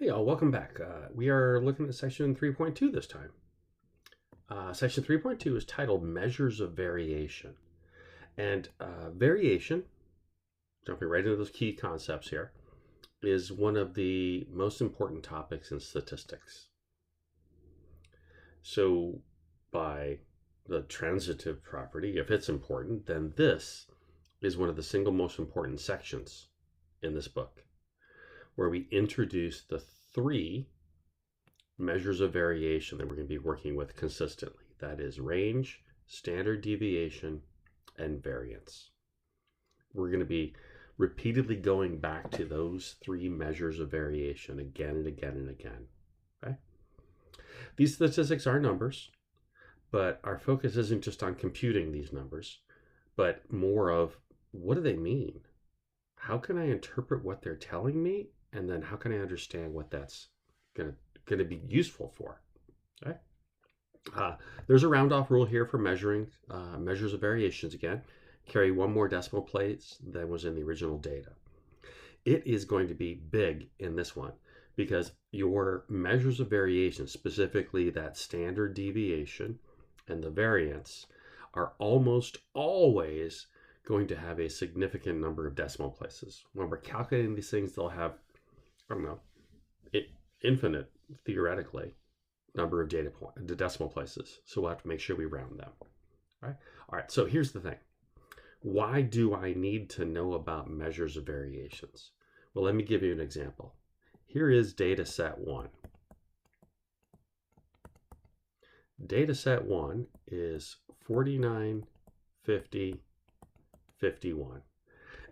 Hey all, welcome back. We are looking at section 3.2 this time. Section 3.2 is titled Measures of Variation. And variation, jumping right into those key concepts here, is one of the most important topics in statistics. So by the transitive property, if it's important, then this is one of the single most important sections in this book, where we introduce the three measures of variation that we're going to be working with consistently. That is range, standard deviation, and variance. We're going to be repeatedly going back to those three measures of variation again and again and again. Okay? These statistics are numbers, but our focus isn't just on computing these numbers, but more of what do they mean? How can I interpret what they're telling me? And then how can I understand what that's going to be useful for? Okay. There's a round off rule here for measuring measures of variations again. Carry one more decimal place than was in the original data. It is going to be big in this one because your measures of variation, specifically that standard deviation and the variance, are almost always going to have a significant number of decimal places. When we're calculating these things, they'll have, I don't know, infinite, theoretically, number of the decimal places. So we'll have to make sure we round them. All right, so here's the thing. Why do I need to know about measures of variations? Well, let me give you an example. Here is data set 1. Data set 1 is 49, 50, 51.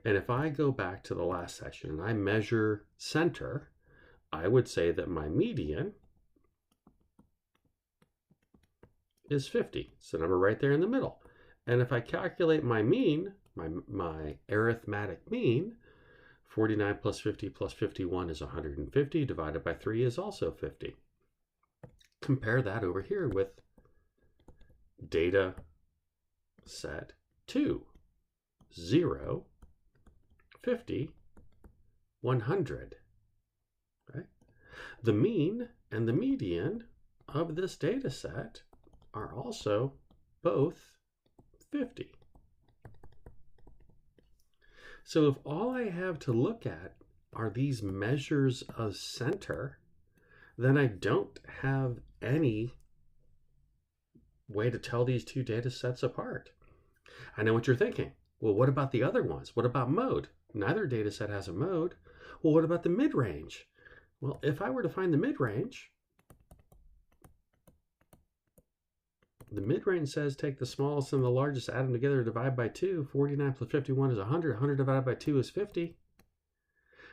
And if I go back to the last section and I measure center, I would say that my median is 50. It's the number right there in the middle. And if I calculate my mean, my arithmetic mean, 49 plus 50 plus 51 is 150, divided by 3 is also 50. Compare that over here with data set 2. 0, 50, 100. Okay? The mean and the median of this data set are also both 50. So if all I have to look at are these measures of center, then I don't have any way to tell these two data sets apart. I know what you're thinking. Well, what about the other ones? What about mode? Neither data set has a mode. Well, what about the mid-range? Well, if I were to find the mid-range says take the smallest and the largest, add them together, divide by 2. 49 plus 51 is 100. 100 divided by 2 is 50.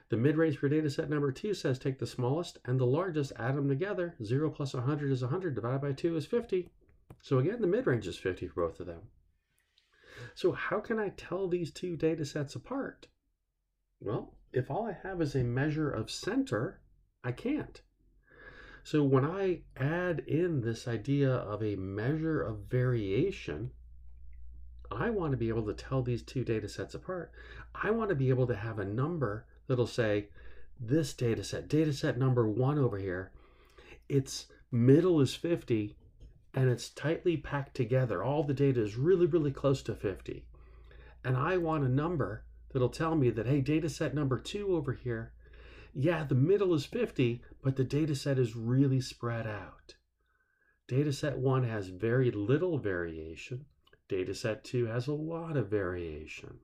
The mid-range for data set number 2 says take the smallest and the largest, add them together. 0 plus 100 is 100. Divided by 2 is 50. So again, the mid-range is 50 for both of them. So how can I tell these two data sets apart? Well, if all I have is a measure of center, I can't. So when I add in this idea of a measure of variation, I want to be able to tell these two data sets apart. I want to be able to have a number that'll say, this data set number 1 over here, its middle is 50, and it's tightly packed together. All the data is really, really close to 50. And I want a number that'll tell me that, hey, data set number 2 over here, yeah, the middle is 50, but the data set is really spread out. Data set 1 has very little variation. Data set 2 has a lot of variation.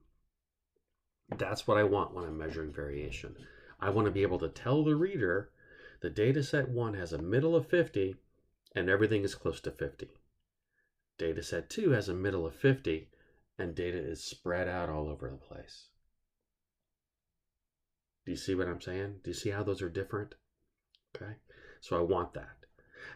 That's what I want when I'm measuring variation. I want to be able to tell the reader the data set 1 has a middle of 50 and everything is close to 50. Data set 2 has a middle of 50 and data is spread out all over the place. Do you see what I'm saying? Do you see how those are different? Okay, so I want that.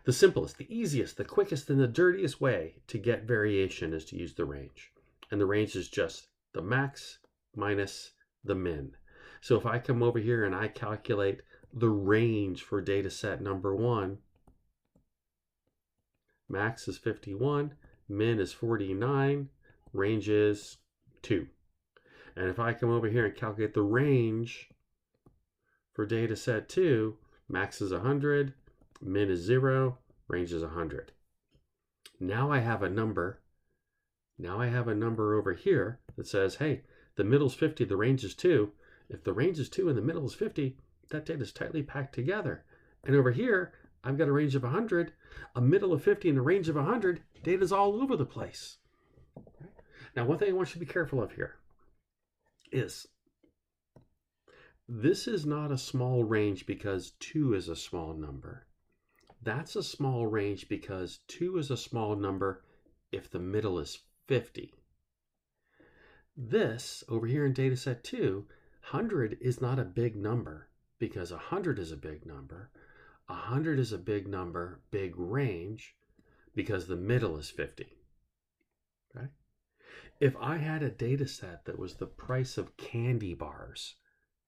The simplest, the easiest, the quickest, and the dirtiest way to get variation is to use the range. And the range is just the max minus the min. So if I come over here and I calculate the range for data set number 1, max is 51, min is 49, range is 2. And if I come over here and calculate the range for data set 2, Max is 100, min is 0, range is 100. Now I have a number. Now I have a number over here that says, hey, the middle's 50, the range is 2. If the range is 2 and the middle is 50, that data is tightly packed together. And over here, I've got a range of 100, a middle of 50, and a range of 100. Data's all over the place. Now, one thing I want you to be careful of here is this is not a small range because 2 is a small number. That's a small range because 2 is a small number if the middle is 50. This, over here in data set 2, 100 is not a big number because 100 is a big number. 100 is a big number, big range, because the middle is 50. Okay? If I had a data set that was the price of candy bars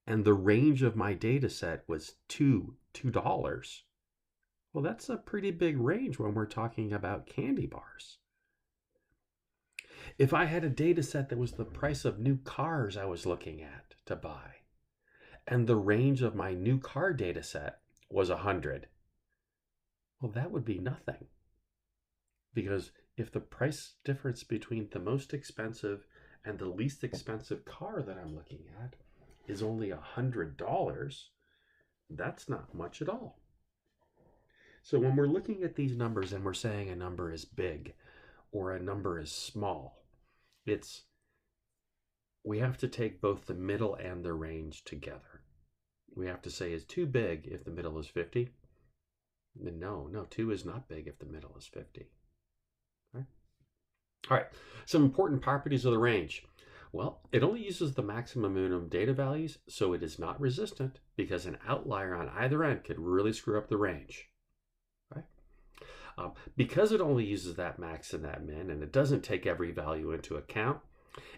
and the range of my data set was $2, well, that's a pretty big range when we're talking about candy bars. If I had a data set that was the price of new cars I was looking at to buy, and the range of my new car data set was 100, well, that would be nothing. Because if the price difference between the most expensive and the least expensive car that I'm looking at is only $100, that's not much at all. So when we're looking at these numbers and we're saying a number is big or a number is small, we have to take both the middle and the range together. We have to say, is 2 big if the middle is 50? No, 2 is not big if the middle is 50. Okay. All right, some important properties of the range. Well, it only uses the maximum and minimum data values, so it is not resistant because an outlier on either end could really screw up the range. Okay. Because it only uses that max and that min, and it doesn't take every value into account,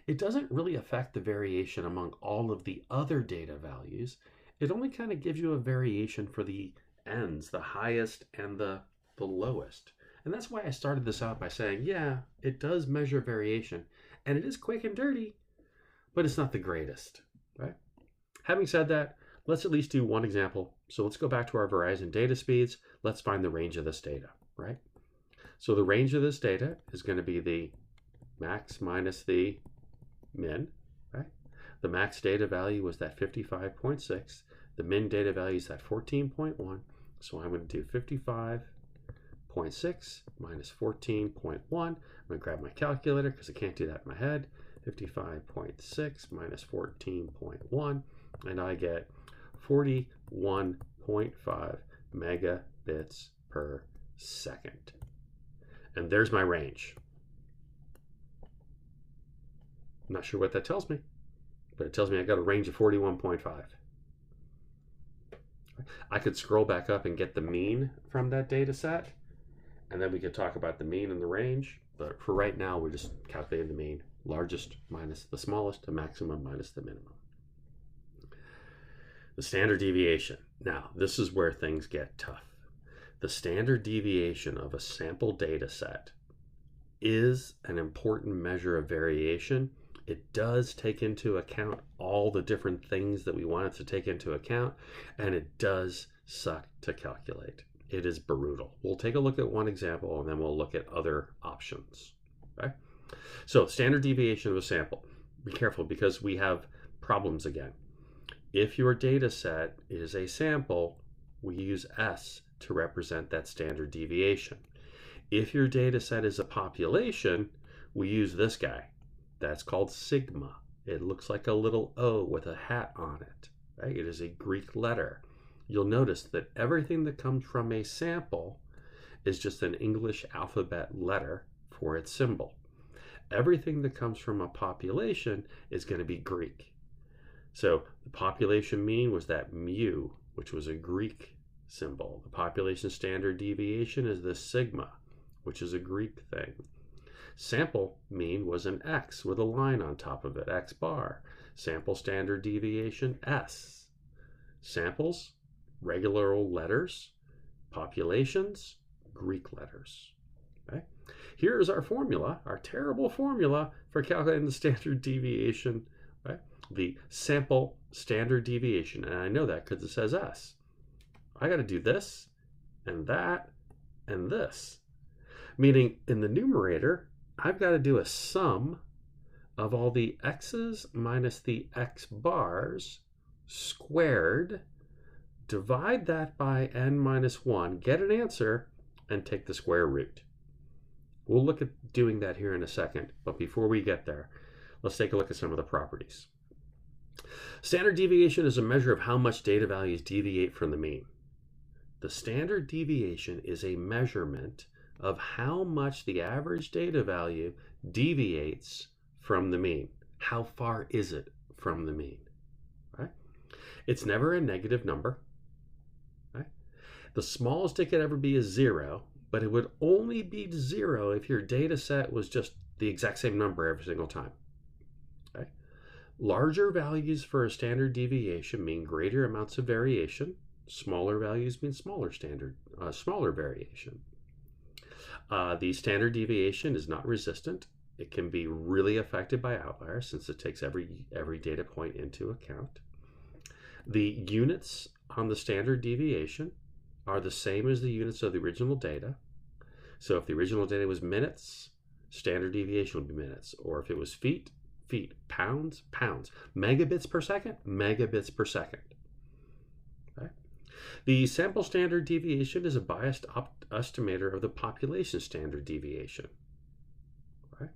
it doesn't really affect the variation among all of the other data values. It only kind of gives you a variation for the ends, the highest and the lowest. And that's why I started this out by saying, yeah, it does measure variation, and it is quick and dirty, but it's not the greatest, right? Having said that, let's at least do one example. So let's go back to our Verizon data speeds. Let's find the range of this data, right? So the range of this data is going to be the max minus the min, right? The max data value was that 55.6. The min data value is that 14.1. So I'm going to do 55.6 minus 14.1. I'm going to grab my calculator because I can't do that in my head. 55.6 minus 14.1, and I get 41.5 megabits per second. And there's my range. I'm not sure what that tells me, but it tells me I got a range of 41.5. I could scroll back up and get the mean from that data set, and then we could talk about the mean and the range. But for right now, we're just calculating the mean. Largest minus the smallest, the maximum minus the minimum. The standard deviation. Now, this is where things get tough. The standard deviation of a sample data set is an important measure of variation. It does take into account all the different things that we want it to take into account, and it does suck to calculate. It is brutal. We'll take a look at one example, and then we'll look at other options. Okay? So standard deviation of a sample. Be careful because we have problems again. If your data set is a sample, we use S to represent that standard deviation. If your data set is a population, we use this guy. That's called sigma. It looks like a little O with a hat on it. Right? It is a Greek letter. You'll notice that everything that comes from a sample is just an English alphabet letter for its symbol. Everything that comes from a population is going to be Greek. So the population mean was that mu, which was a Greek symbol. The population standard deviation is the sigma, which is a Greek thing. Sample mean was an X with a line on top of it, X bar. Sample standard deviation, S. Samples, regular old letters. Populations, Greek letters. Okay? Here is our formula, our terrible formula for calculating the standard deviation, right? The sample standard deviation, and I know that because it says S. I got to do this and that and this. Meaning in the numerator, I've got to do a sum of all the x's minus the x bars squared, divide that by n minus 1, get an answer, and take the square root. We'll look at doing that here in a second, but before we get there, let's take a look at some of the properties. Standard deviation is a measure of how much data values deviate from the mean. The standard deviation is a measurement of how much the average data value deviates from the mean. How far is it from the mean? Right? It's never a negative number. Right? The smallest it could ever be is 0, but it would only be 0 if your data set was just the exact same number every single time. Okay? Larger values for a standard deviation mean greater amounts of variation. Smaller values mean smaller variation. The standard deviation is not resistant. It can be really affected by outliers since it takes every data point into account. The units on the standard deviation are the same as the units of the original data. So if the original data was minutes, standard deviation would be minutes. Or if it was feet, feet, pounds, pounds. Megabits per second, megabits per second. Okay. The sample standard deviation is a biased estimator of the population standard deviation. Okay.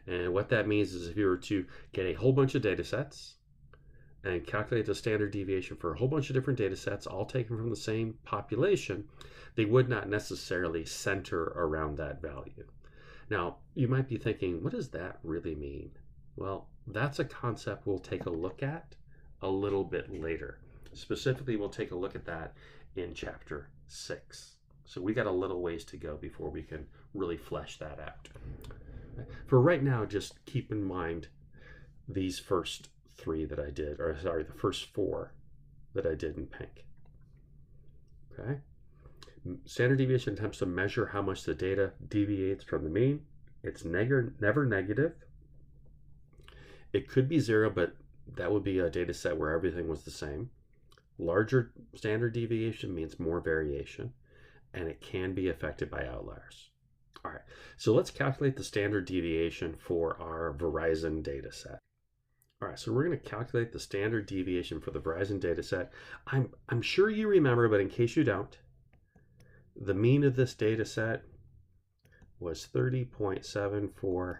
And what that means is if you were to get a whole bunch of data sets and calculate the standard deviation for a whole bunch of different data sets, all taken from the same population, they would not necessarily center around that value. Now, you might be thinking, what does that really mean? Well, that's a concept we'll take a look at a little bit later. Specifically, we'll take a look at that in chapter 6. So we got a little ways to go before we can really flesh that out. For right now, just keep in mind these first 3 that I did, or sorry, the first 4 that I did in pink. Okay. Standard deviation attempts to measure how much the data deviates from the mean. It's never negative. It could be 0, but that would be a data set where everything was the same. Larger standard deviation means more variation, and it can be affected by outliers. All right, so let's calculate the standard deviation for our Verizon data set. All right, so we're going to calculate the standard deviation for the Verizon data set. I'm sure you remember, but in case you don't, the mean of this data set was 30.74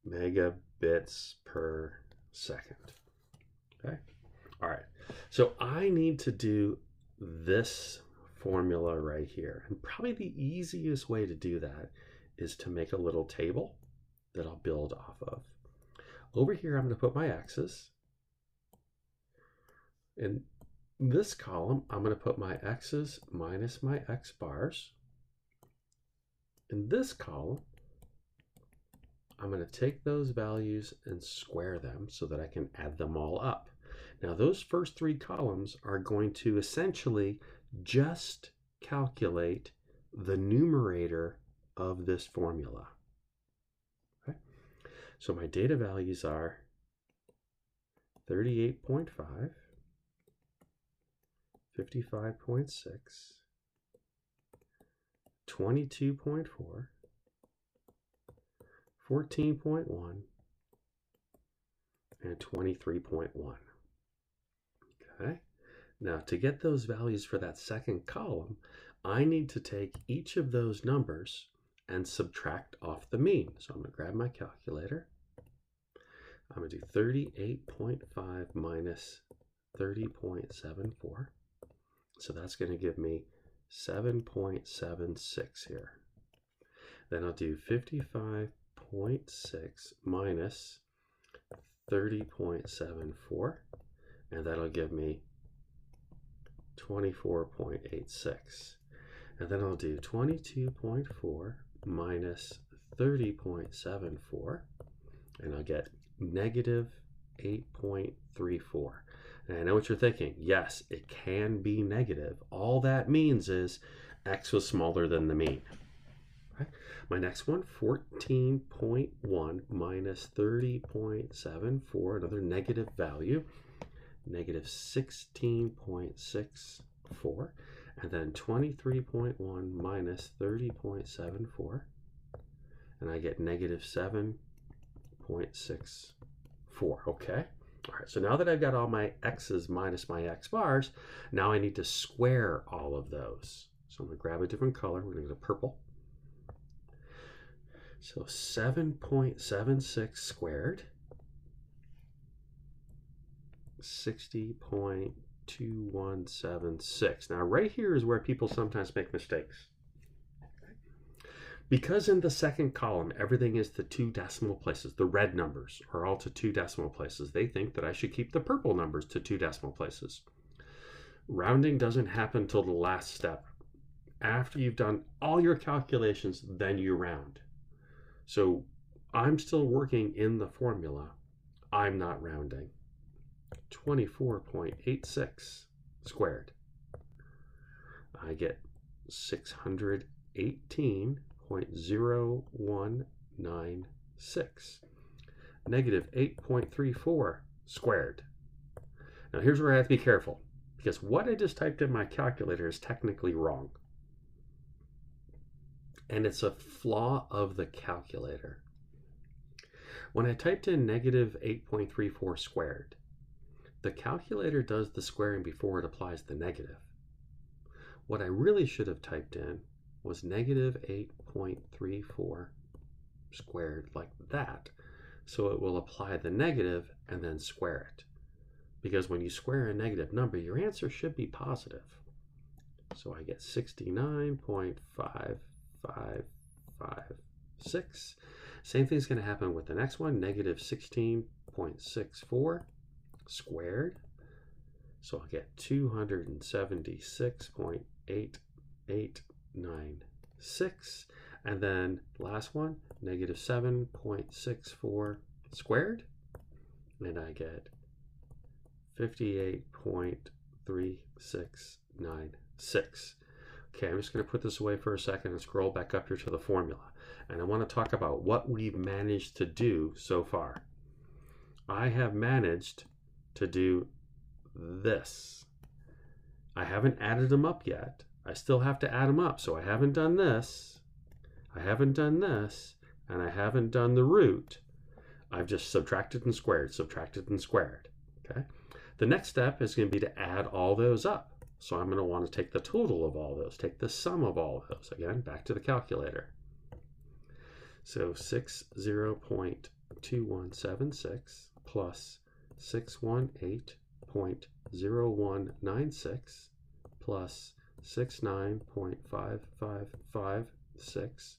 megabits per second. Okay. All right. So I need to do this formula right here. And probably the easiest way to do that is to make a little table that I'll build off of. Over here, I'm going to put my x's. In this column, I'm going to put my x's minus my x bars. In this column, I'm going to take those values and square them so that I can add them all up. Now, those first 3 columns are going to essentially just calculate the numerator of this formula. Okay? So my data values are 38.5, 55.6, 22.4, 14.1, and 23.1. Okay. Now to get those values for that second column, I need to take each of those numbers and subtract off the mean. So I'm going to grab my calculator. I'm going to do 38.5 minus 30.74. So that's going to give me 7.76 here. Then I'll do 55.6 minus 30.74, and that'll give me 24.86. And then I'll do 22.4 minus 30.74, and I'll get negative 8.34. And I know what you're thinking. Yes, it can be negative. All that means is x was smaller than the mean. Okay. My next one, 14.1 minus 30.74, another negative value. negative 16.64, and then 23.1 minus 30.74, and I get negative 7.64. Okay. All right, so now that I've got all my x's minus my x bars, now I need to square all of those. So I'm going to grab a different color. We're going to go purple. So 7.76 squared, 60.2176. Now right here is where people sometimes make mistakes. Because in the second column, everything is to 2 decimal places. The red numbers are all to 2 decimal places. They think that I should keep the purple numbers to 2 decimal places. Rounding doesn't happen till the last step. After you've done all your calculations, then you round. So I'm still working in the formula. I'm not rounding. 24.86 squared. I get 618.0196. Negative 8.34 squared. Now here's where I have to be careful, because what I just typed in my calculator is technically wrong. And it's a flaw of the calculator. When I typed in negative 8.34 squared, the calculator does the squaring before it applies the negative. What I really should have typed in was negative 8.34 squared like that, so it will apply the negative and then square it. Because when you square a negative number, your answer should be positive. So I get 69.5556. Same thing's going to happen with the next one, negative 16.64 squared. So I'll get 276.8896. And then last one, negative 7.64 squared. And I get 58.3696. Okay, I'm just going to put this away for a second and scroll back up here to the formula. And I want to talk about what we've managed to do so far. I have managed to do this. I haven't added them up yet. I still have to add them up. So I haven't done this. I haven't done this. And I haven't done the root. I've just subtracted and squared, subtracted and squared. Okay. The next step is going to be to add all those up. So I'm going to want to take the total of all those, take the sum of all of those. Again, back to the calculator. So 60.2176 plus 618.0196 plus 69.5556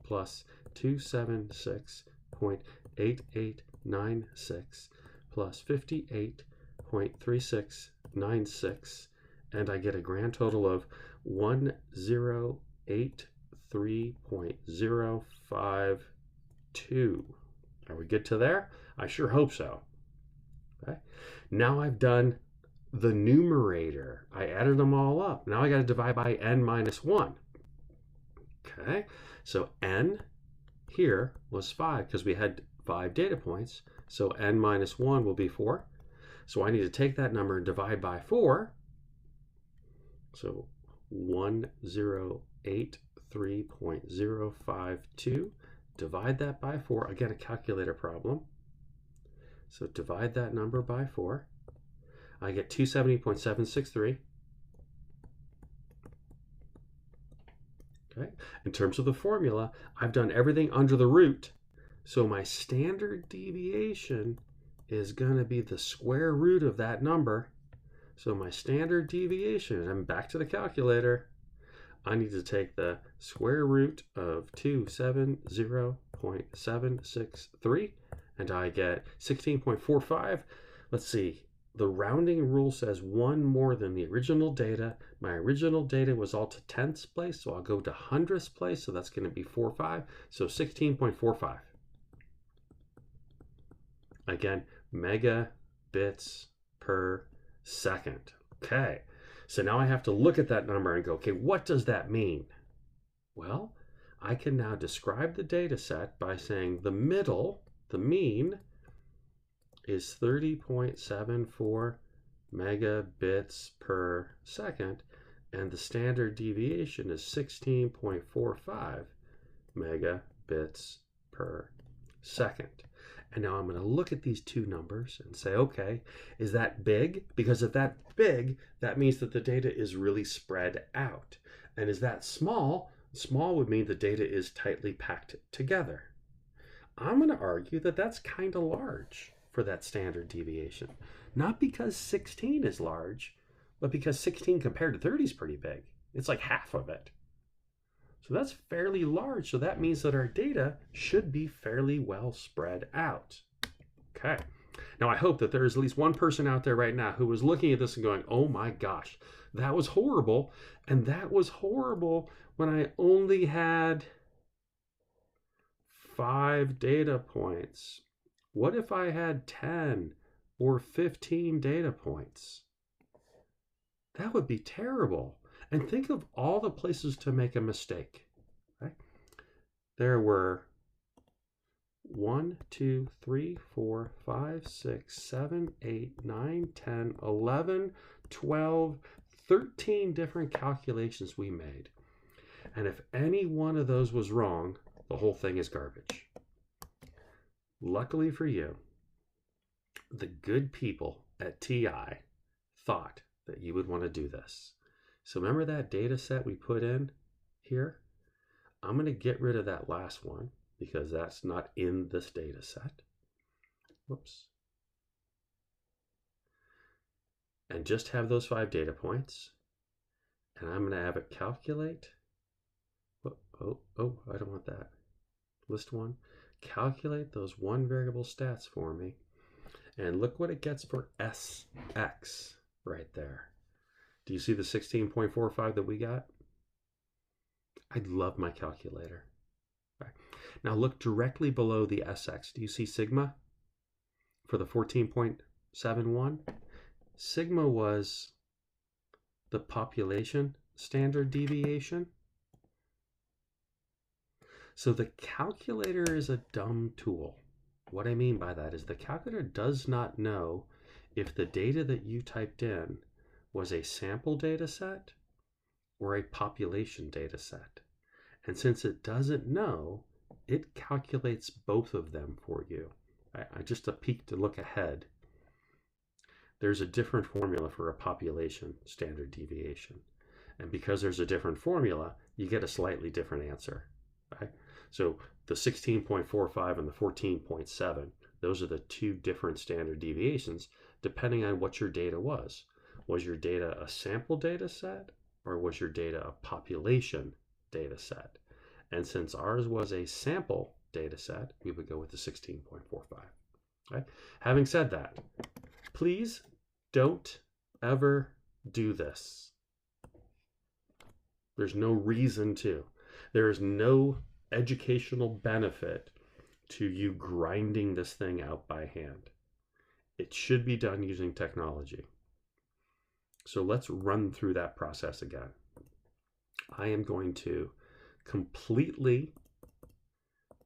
plus 276.8896 plus 58.3696, and I get a grand total of 1083.052. Are we good to there? I sure hope so. Okay. Now I've done the numerator. I added them all up. Now I got to divide by n minus 1. Okay, so n here was 5 because we had 5 data points. So n minus 1 will be 4. So I need to take that number and divide by 4. So 1083.052. Divide that by 4. Again, a calculator problem. So divide that number by 4. I get 270.763. Okay. In terms of the formula, I've done everything under the root. So my standard deviation is going to be the square root of that number. So my standard deviation, and I'm back to the calculator, I need to take the square root of 270.763, and I get 16.45. Let's see, the rounding rule says 1 more than the original data. My original data was all to tenths place, so I'll go to hundredths place, so that's going to be 45, so 16.45. Again, megabits per second. Okay, so now I have to look at that number and go, okay, what does that mean? Well, I can now describe the data set by saying the middle, the mean, is 30.74 megabits per second, and the standard deviation is 16.45 megabits per second. And now I'm going to look at these two numbers and say, okay, is that big? Because if that's big, that means that the data is really spread out. And is that small? Small would mean the data is tightly packed together. I'm going to argue that that's kind of large for that standard deviation. Not because 16 is large, but because 16 compared to 30 is pretty big. It's like half of it. So that's fairly large. So that means that our data should be fairly well spread out. Okay. Now I hope that there is at least one person out there right now who was looking at this and going, oh my gosh, that was horrible. And that was horrible when I only had 5 data points. What if I had 10 or 15 data points? That would be terrible. And think of all the places to make a mistake. Right? There were 1, 2, 3, 4, 5, 6, 7, 8, 9, 10, 11, 12, 13 different calculations we made. And if any one of those was wrong, the whole thing is garbage. Luckily for you, the good people at TI thought that you would want to do this. So remember that data set we put in here? I'm going to get rid of that last one because that's not in this data set. Whoops. And just have those 5 data points. And I'm going to have it calculate. Oh, I don't want that. List 1. Calculate those 1 variable stats for me. And look what it gets for SX right there. Do you see the 16.45 that we got? I love my calculator. Right. Now look directly below the SX. Do you see sigma for the 14.71? Sigma was the population standard deviation. So the calculator is a dumb tool. What I mean by that is the calculator does not know if the data that you typed in was a sample data set or a population data set. And since it doesn't know, it calculates both of them for you. Just a peek to look ahead. There's a different formula for a population standard deviation. And because there's a different formula, you get a slightly different answer. Right? So the 16.45 and the 14.7, those are the 2 different standard deviations depending on what your data was. Was your data a sample data set or was your data a population data set? And since ours was a sample data set, we would go with the 16.45. Right? Having said that, please don't ever do this. There's no reason to. There is no educational benefit to you grinding this thing out by hand. It should be done using technology. So let's run through that process again. I am going to completely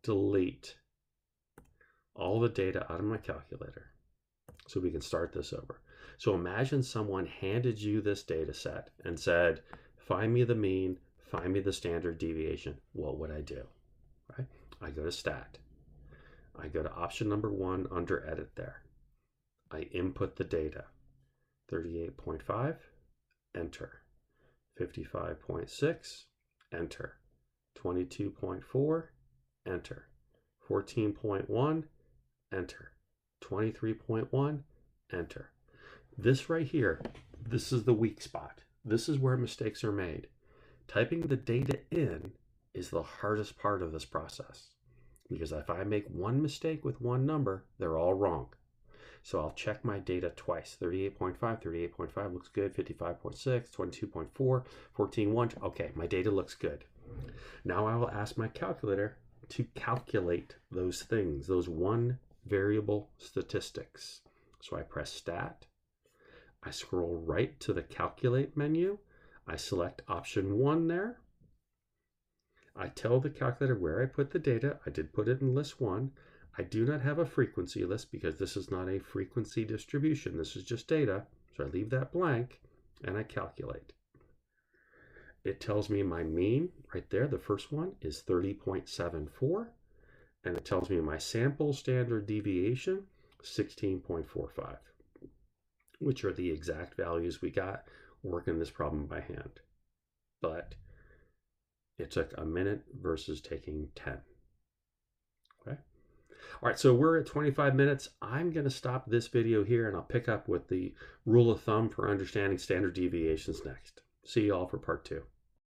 delete all the data out of my calculator so we can start this over. So imagine someone handed you this data set and said, find me the mean, find me the standard deviation. What would I do? Right? I go to stat. I go to option number 1 under edit there. I input the data. 38.5, enter. 55.6, enter. 22.4, enter. 14.1, enter. 23.1, enter. This right here, this is the weak spot. This is where mistakes are made. Typing the data in is the hardest part of this process because if I make one mistake with one number, they're all wrong. So I'll check my data twice. 38.5 looks good. 55.6, 22.4, 14.1. Okay, my data looks good. Now I will ask my calculator to calculate those things, those 1 variable statistics. So I press stat. I scroll right to the calculate menu. I select option 1 there. I tell the calculator where I put the data. I did put it in list 1. I do not have a frequency list because this is not a frequency distribution. This is just data. So I leave that blank and I calculate. It tells me my mean right there, the first one, is 30.74. And it tells me my sample standard deviation, 16.45, which are the exact values we got working this problem by hand. But it took a minute versus taking 10. Okay. All right, so we're at 25 minutes. I'm going to stop this video here and I'll pick up with the rule of thumb for understanding standard deviations next. See you all for part 2.